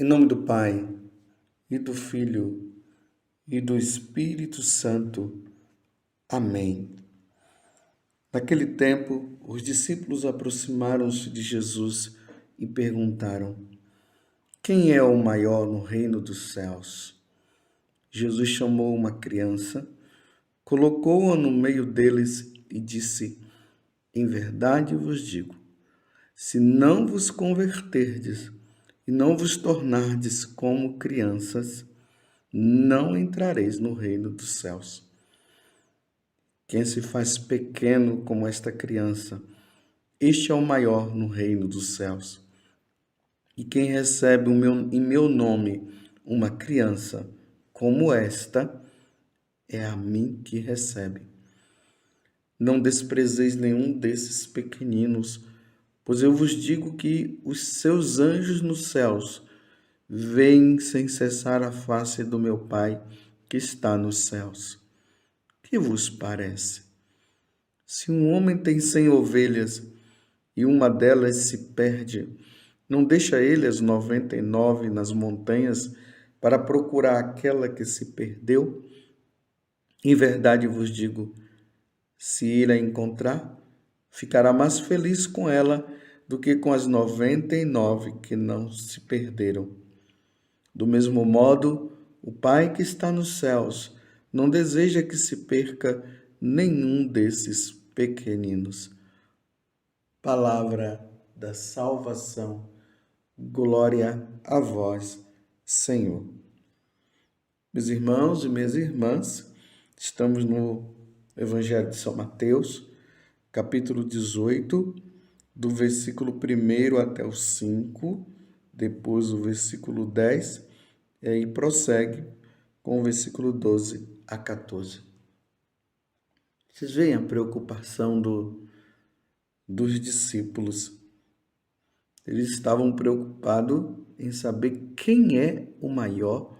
Em nome do Pai, e do Filho, e do Espírito Santo. Amém. Naquele tempo, os discípulos aproximaram-se de Jesus e perguntaram: Quem é o maior no reino dos céus? Jesus chamou uma criança, colocou-a no meio deles e disse: Em verdade vos digo, se não vos converterdes e não vos tornardes como crianças, não entrareis no reino dos céus. Quem se faz pequeno como esta criança, este é o maior no reino dos céus. E quem recebe em meu nome uma criança como esta, é a mim que recebe. Não desprezeis nenhum desses pequeninos, pois eu vos digo que os seus anjos nos céus veem sem cessar a face do meu Pai que está nos céus. Que vos parece? Se um homem tem 100 ovelhas e uma delas se perde, não deixa ele as 99 nas montanhas para procurar aquela que se perdeu? Em verdade vos digo, se ele a encontrar, ficará mais feliz com ela do que com as 99 que não se perderam. Do mesmo modo, o Pai que está nos céus não deseja que se perca nenhum desses pequeninos. Palavra da salvação. Glória a vós, Senhor. Meus irmãos e minhas irmãs, estamos no Evangelho de São Mateus, capítulo 18, do versículo 1 até o 5, depois o versículo 10, e aí prossegue com o versículo 12 a 14. Vocês veem a preocupação dos discípulos. Eles estavam preocupados em saber quem é o maior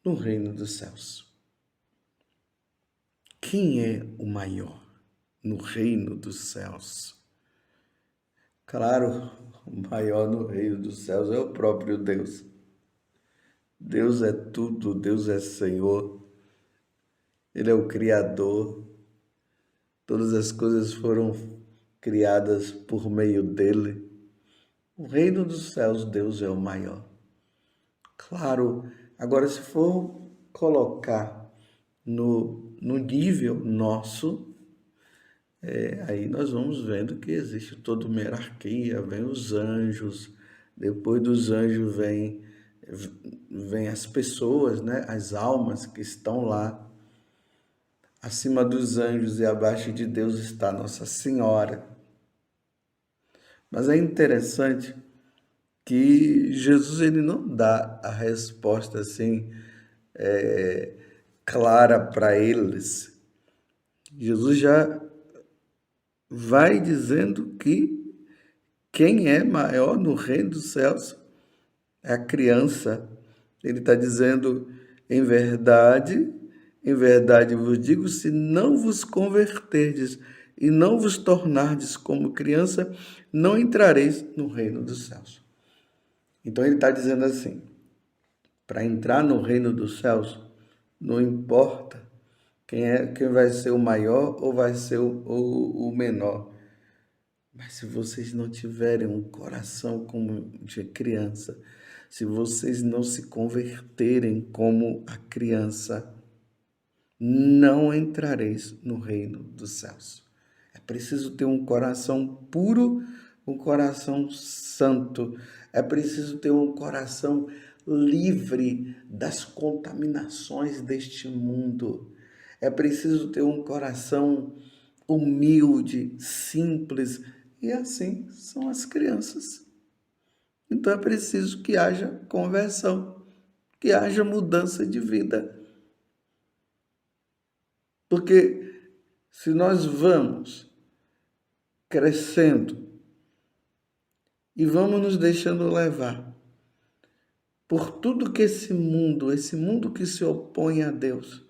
no reino dos céus. Quem é o maior no reino dos céus? Claro, o maior no reino dos céus é o próprio Deus. Deus é tudo, Deus é Senhor. Ele é o Criador. Todas as coisas foram criadas por meio dele. O reino dos céus, Deus é o maior. Claro, agora se for colocar no nível nosso, aí nós vamos vendo que existe toda uma hierarquia, vem os anjos, depois dos anjos vem as pessoas, né? As almas que estão lá. Acima dos anjos e abaixo de Deus está Nossa Senhora. Mas é interessante que Jesus ele não dá a resposta assim clara para eles. Jesus já vai dizendo que quem é maior no reino dos céus é a criança. Ele está dizendo, em verdade vos digo, se não vos converterdes e não vos tornardes como criança, não entrareis no reino dos céus. Então ele está dizendo assim, para entrar no reino dos céus, não importa quem vai ser o maior ou vai ser o menor. Mas se vocês não tiverem um coração como de criança, se vocês não se converterem como a criança, não entrareis no reino dos céus. É preciso ter um coração puro, um coração santo. É preciso ter um coração livre das contaminações deste mundo. É preciso ter um coração humilde, simples. E assim são as crianças. Então é preciso que haja conversão, que haja mudança de vida. Porque se nós vamos crescendo e vamos nos deixando levar por tudo que esse mundo que se opõe a Deus,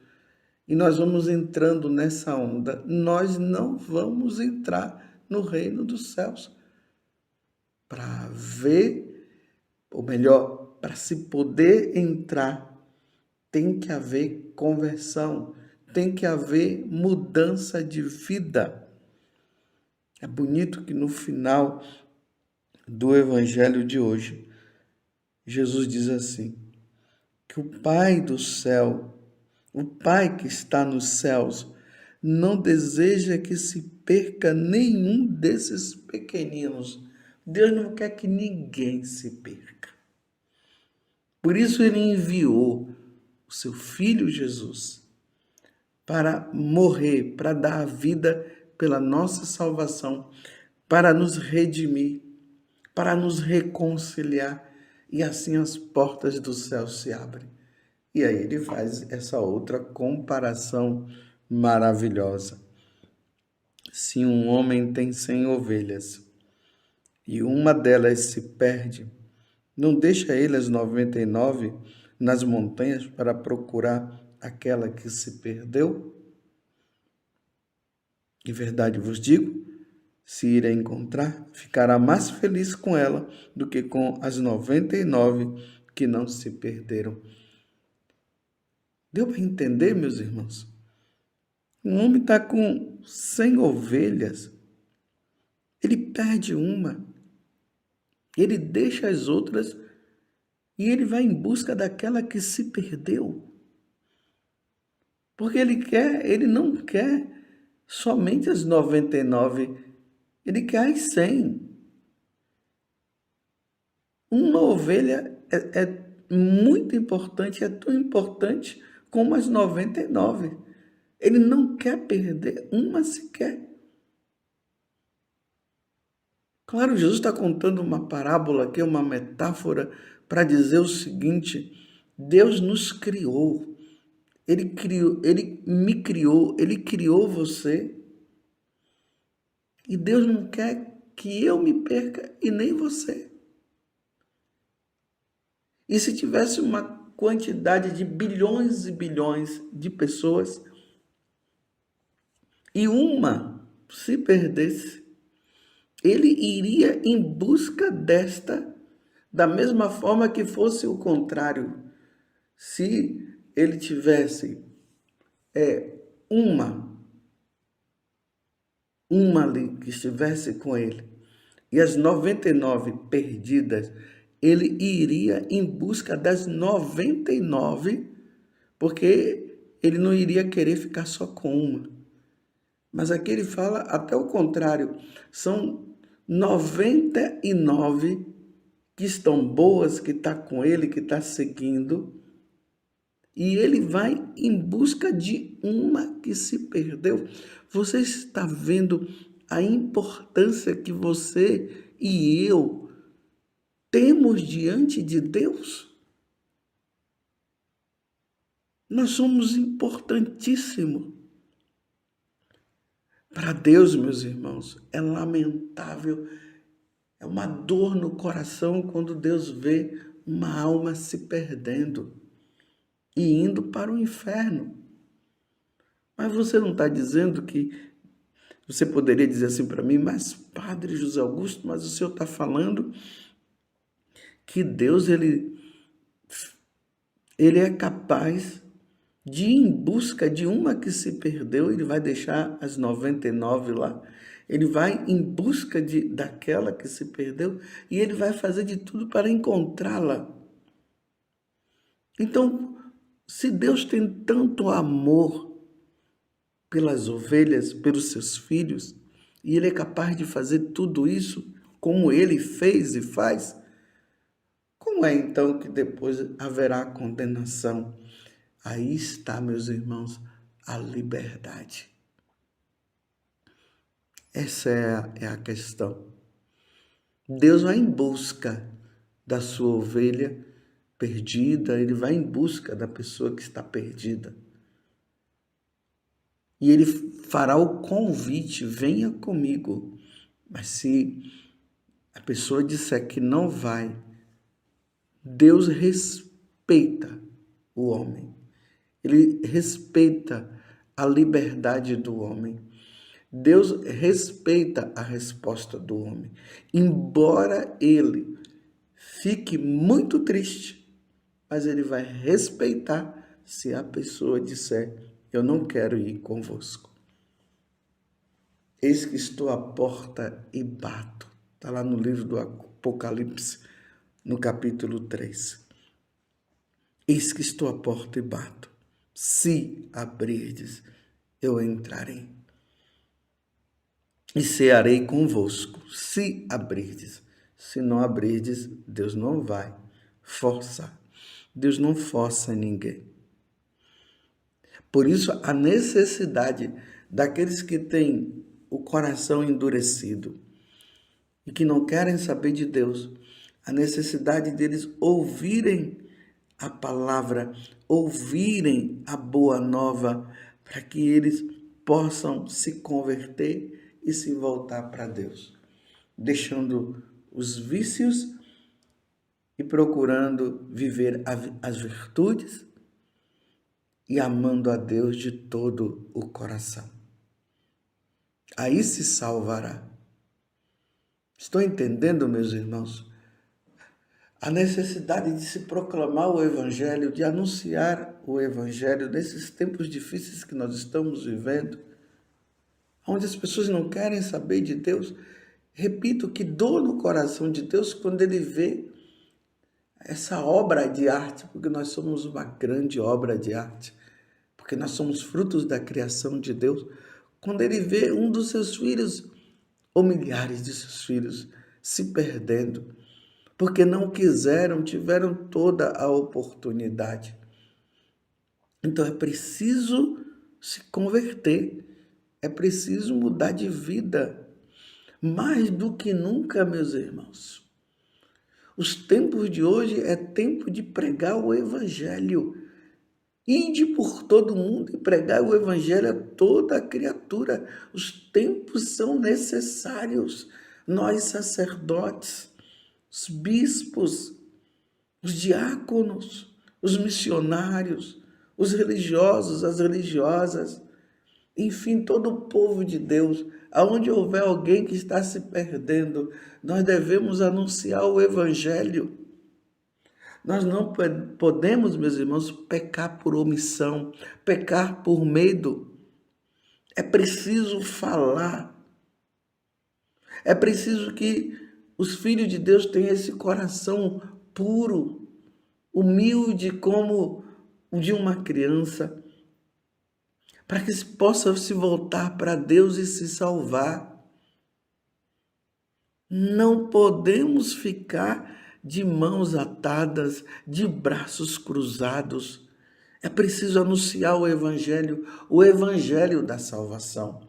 e nós vamos entrando nessa onda, nós não vamos entrar no reino dos céus para ver, ou melhor, para se poder entrar, tem que haver conversão, tem que haver mudança de vida. É bonito que no final do evangelho de hoje, Jesus diz assim, que o Pai do céu, o Pai que está nos céus, não deseja que se perca nenhum desses pequeninos. Deus não quer que ninguém se perca. Por isso ele enviou o seu Filho Jesus para morrer, para dar a vida pela nossa salvação, para nos redimir, para nos reconciliar, e assim as portas do céu se abrem. E aí ele faz essa outra comparação maravilhosa. Se um homem tem 100 ovelhas e uma delas se perde, não deixa ele as 99 nas montanhas para procurar aquela que se perdeu? De verdade vos digo, se ir a encontrar, ficará mais feliz com ela do que com as 99 que não se perderam. Deu para entender, meus irmãos? Um homem está com 100 ovelhas, ele perde uma, ele deixa as outras e ele vai em busca daquela que se perdeu. Porque ele não quer somente as 99, ele quer as 100. Uma ovelha é muito importante, é tão importante como as 99. Ele não quer perder uma sequer. Claro, Jesus está contando uma parábola aqui, uma metáfora, para dizer o seguinte: Deus nos criou. Ele me criou, ele criou você. E Deus não quer que eu me perca e nem você. E se tivesse uma quantidade de bilhões e bilhões de pessoas e uma se perdesse, ele iria em busca desta, da mesma forma que fosse o contrário. Se ele tivesse uma ali que estivesse com ele, e as 99 perdidas, ele iria em busca das 99, porque ele não iria querer ficar só com uma. Mas aqui ele fala até o contrário, são 99 que estão boas, que está com ele, que está seguindo, e ele vai em busca de uma que se perdeu. Você está vendo a importância que você e eu temos diante de Deus? Nós somos importantíssimos. Para Deus, meus irmãos, é lamentável, é uma dor no coração quando Deus vê uma alma se perdendo e indo para o inferno. Mas você não está dizendo que... Você poderia dizer assim para mim, mas Padre José Augusto, mas o senhor está falando que Deus ele é capaz de ir em busca de uma que se perdeu, ele vai deixar as 99 lá, ele vai em busca daquela que se perdeu e ele vai fazer de tudo para encontrá-la. Então, se Deus tem tanto amor pelas ovelhas, pelos seus filhos, e ele é capaz de fazer tudo isso como ele fez e faz, como é então que depois haverá condenação? Aí está, meus irmãos, a liberdade. Essa é a questão. Deus vai em busca da sua ovelha perdida, ele vai em busca da pessoa que está perdida. E ele fará o convite, venha comigo. Mas se a pessoa disser que não vai, Deus respeita o homem. Ele respeita a liberdade do homem. Deus respeita a resposta do homem. Embora ele fique muito triste, mas ele vai respeitar se a pessoa disser: eu não quero ir convosco. Eis que estou à porta e bato. Está lá no livro do Apocalipse, no capítulo 3. Eis que estou à porta e bato. Se abrirdes, eu entrarei e cearei convosco. Se abrirdes. Se não abrirdes, Deus não vai forçar. Deus não força ninguém. Por isso, a necessidade daqueles que têm o coração endurecido e que não querem saber de Deus, a necessidade deles ouvirem a palavra, ouvirem a boa nova, para que eles possam se converter e se voltar para Deus, deixando os vícios e procurando viver as virtudes e amando a Deus de todo o coração. Aí se salvará. Estou entendendo, meus irmãos? A necessidade de se proclamar o Evangelho, de anunciar o Evangelho nesses tempos difíceis que nós estamos vivendo, onde as pessoas não querem saber de Deus. Repito, que dor no coração de Deus quando ele vê essa obra de arte, porque nós somos uma grande obra de arte, porque nós somos frutos da criação de Deus. Quando ele vê um dos seus filhos, ou milhares de seus filhos, se perdendo, porque não quiseram, tiveram toda a oportunidade. Então é preciso se converter, é preciso mudar de vida, mais do que nunca, meus irmãos. Os tempos de hoje é tempo de pregar o Evangelho. Ide por todo mundo e pregar o Evangelho a toda a criatura. Os tempos são necessários. Nós, sacerdotes, os bispos, os diáconos, os missionários, os religiosos, as religiosas, enfim, todo o povo de Deus, aonde houver alguém que está se perdendo, nós devemos anunciar o Evangelho. Nós não podemos, meus irmãos, pecar por omissão, pecar por medo. É preciso falar. É preciso que os filhos de Deus tenham esse coração puro, humilde como o de uma criança, para que se possa se voltar para Deus e se salvar. Não podemos ficar de mãos atadas, de braços cruzados. É preciso anunciar o Evangelho da salvação.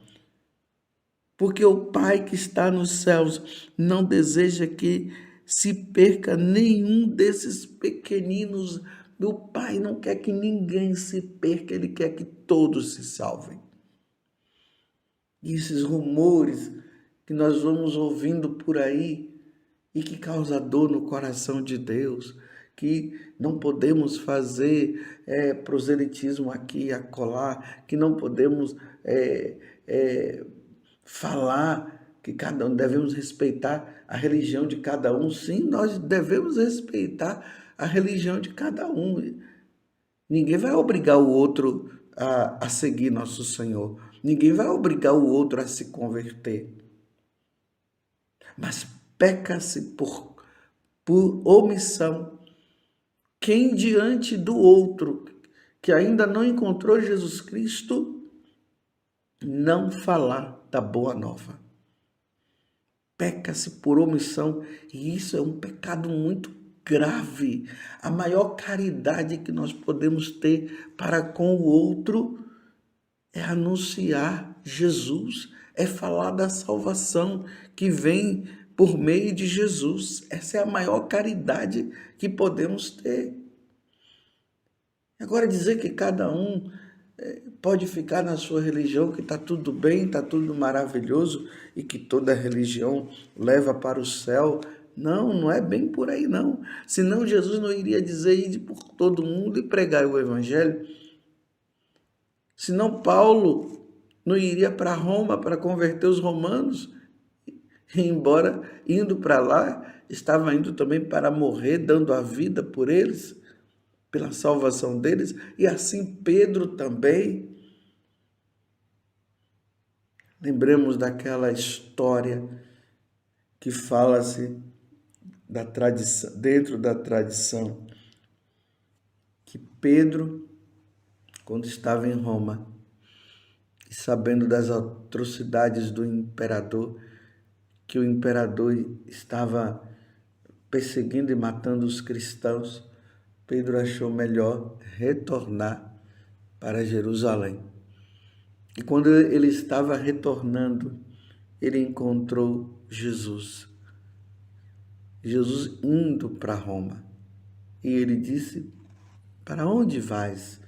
Porque o Pai que está nos céus não deseja que se perca nenhum desses pequeninos. O Pai não quer que ninguém se perca, Ele quer que todos se salvem. E esses rumores que nós vamos ouvindo por aí e que causa dor no coração de Deus, que não podemos fazer proselitismo aqui e acolá, que não podemos falar que cada um devemos respeitar a religião de cada um. Sim, nós devemos respeitar a religião de cada um. Ninguém vai obrigar o outro a seguir nosso Senhor. Ninguém vai obrigar o outro a se converter. Mas peca-se por omissão quem diante do outro, que ainda não encontrou Jesus Cristo, não falar da boa nova. Peca-se por omissão, e isso é um pecado muito grave. A maior caridade que nós podemos ter para com o outro é anunciar Jesus, é falar da salvação que vem por meio de Jesus. Essa é a maior caridade que podemos ter. Agora, dizer que cada um pode ficar na sua religião, que está tudo bem, está tudo maravilhoso e que toda religião leva para o céu. Não, não é bem por aí não. Senão Jesus não iria dizer ide por todo mundo e pregar o Evangelho. Senão Paulo não iria para Roma para converter os romanos E embora indo para lá, estava indo também para morrer, dando a vida por eles, pela salvação deles, e assim Pedro também. Lembremos daquela história que fala-se da tradição, dentro da tradição, que Pedro, quando estava em Roma, e sabendo das atrocidades do imperador, que o imperador estava perseguindo e matando os cristãos, Pedro achou melhor retornar para Jerusalém. E quando ele estava retornando, ele encontrou Jesus. Jesus indo para Roma. E ele disse: para onde vais?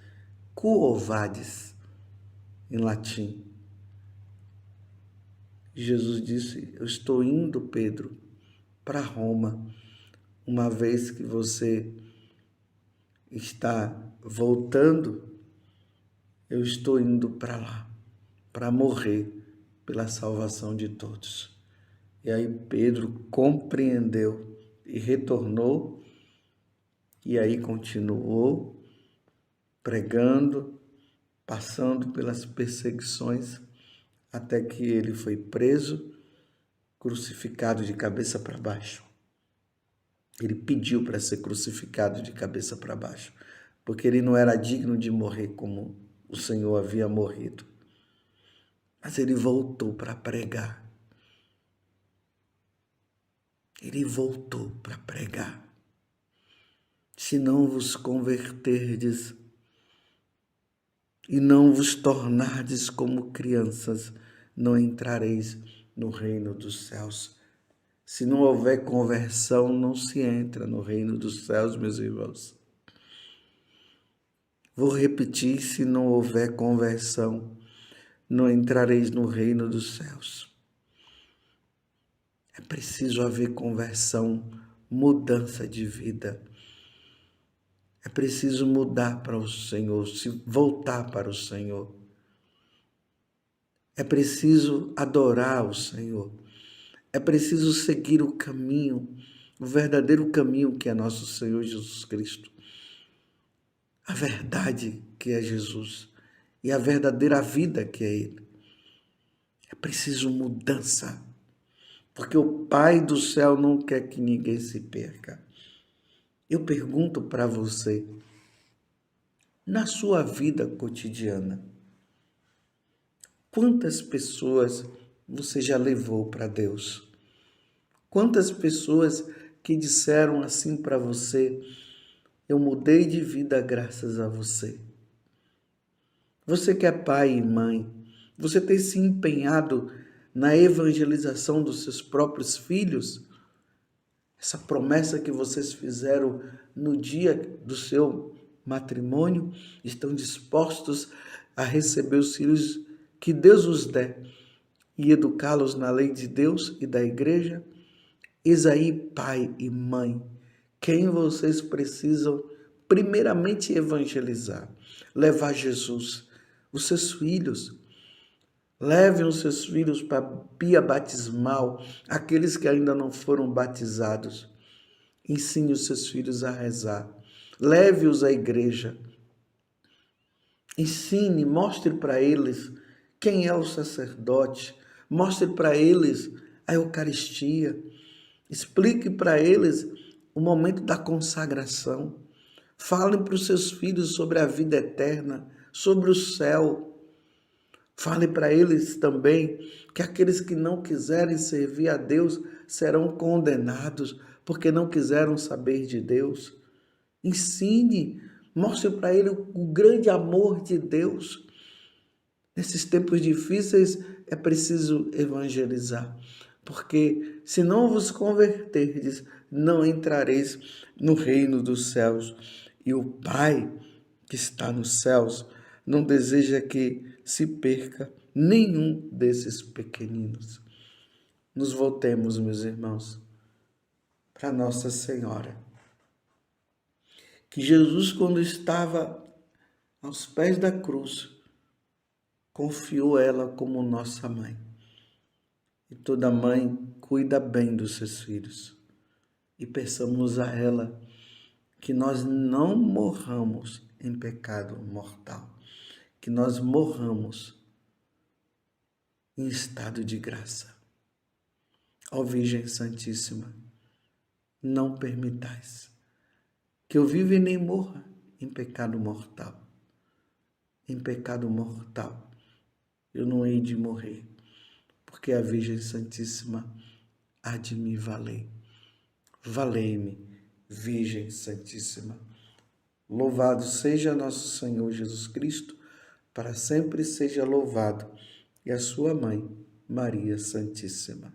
Quo vadis? Em latim. Jesus disse: eu estou indo, Pedro, para Roma, uma vez que você está voltando, eu estou indo para lá, para morrer pela salvação de todos. E aí Pedro compreendeu e retornou, e aí continuou pregando, passando pelas perseguições, até que ele foi preso, crucificado de cabeça para baixo. Ele pediu para ser crucificado de cabeça para baixo, porque ele não era digno de morrer como o Senhor havia morrido. Mas ele voltou para pregar. Ele voltou para pregar. Se não vos converterdes e não vos tornardes como crianças, não entrareis no reino dos céus. Se não houver conversão, não se entra no reino dos céus, meus irmãos. Vou repetir: se não houver conversão, não entrareis no reino dos céus. É preciso haver conversão, mudança de vida. É preciso mudar para o Senhor, se voltar para o Senhor. É preciso adorar o Senhor. É preciso seguir o caminho, o verdadeiro caminho que é nosso Senhor Jesus Cristo. A verdade que é Jesus e a verdadeira vida que é Ele. É preciso mudança, porque o Pai do céu não quer que ninguém se perca. Eu pergunto para você, na sua vida cotidiana, quantas pessoas você já levou para Deus? Quantas pessoas que disseram assim para você: eu mudei de vida graças a você? Você que é pai e mãe, você tem se empenhado na evangelização dos seus próprios filhos? Essa promessa que vocês fizeram no dia do seu matrimônio, estão dispostos a receber os filhos que Deus os der e educá-los na lei de Deus e da igreja? Eis aí, pai e mãe, quem vocês precisam primeiramente evangelizar, levar Jesus, os seus filhos. Levem os seus filhos para a pia batismal, aqueles que ainda não foram batizados. Ensine os seus filhos a rezar. Leve-os à igreja. Ensine, mostre para eles quem é o sacerdote. Mostre para eles a Eucaristia. Explique para eles o momento da consagração. Falem para os seus filhos sobre a vida eterna, sobre o céu. Fale para eles também que aqueles que não quiserem servir a Deus serão condenados porque não quiseram saber de Deus. Ensine, mostre para ele o grande amor de Deus. Nesses tempos difíceis é preciso evangelizar, porque se não vos converterdes, não entrareis no reino dos céus. E o Pai que está nos céus não deseja que se perca nenhum desses pequeninos. Nos voltemos, meus irmãos, para Nossa Senhora. Que Jesus, quando estava aos pés da cruz, confiou ela como nossa mãe. E toda mãe cuida bem dos seus filhos. E peçamos a ela que nós não morramos em pecado mortal, que nós morramos em estado de graça. Ó Virgem Santíssima, não permitais que eu viva e nem morra em pecado mortal. Em pecado mortal eu não hei de morrer, porque a Virgem Santíssima há de me valer. Valei-me, Virgem Santíssima. Louvado seja nosso Senhor Jesus Cristo, para sempre seja louvado, e a sua mãe, Maria Santíssima.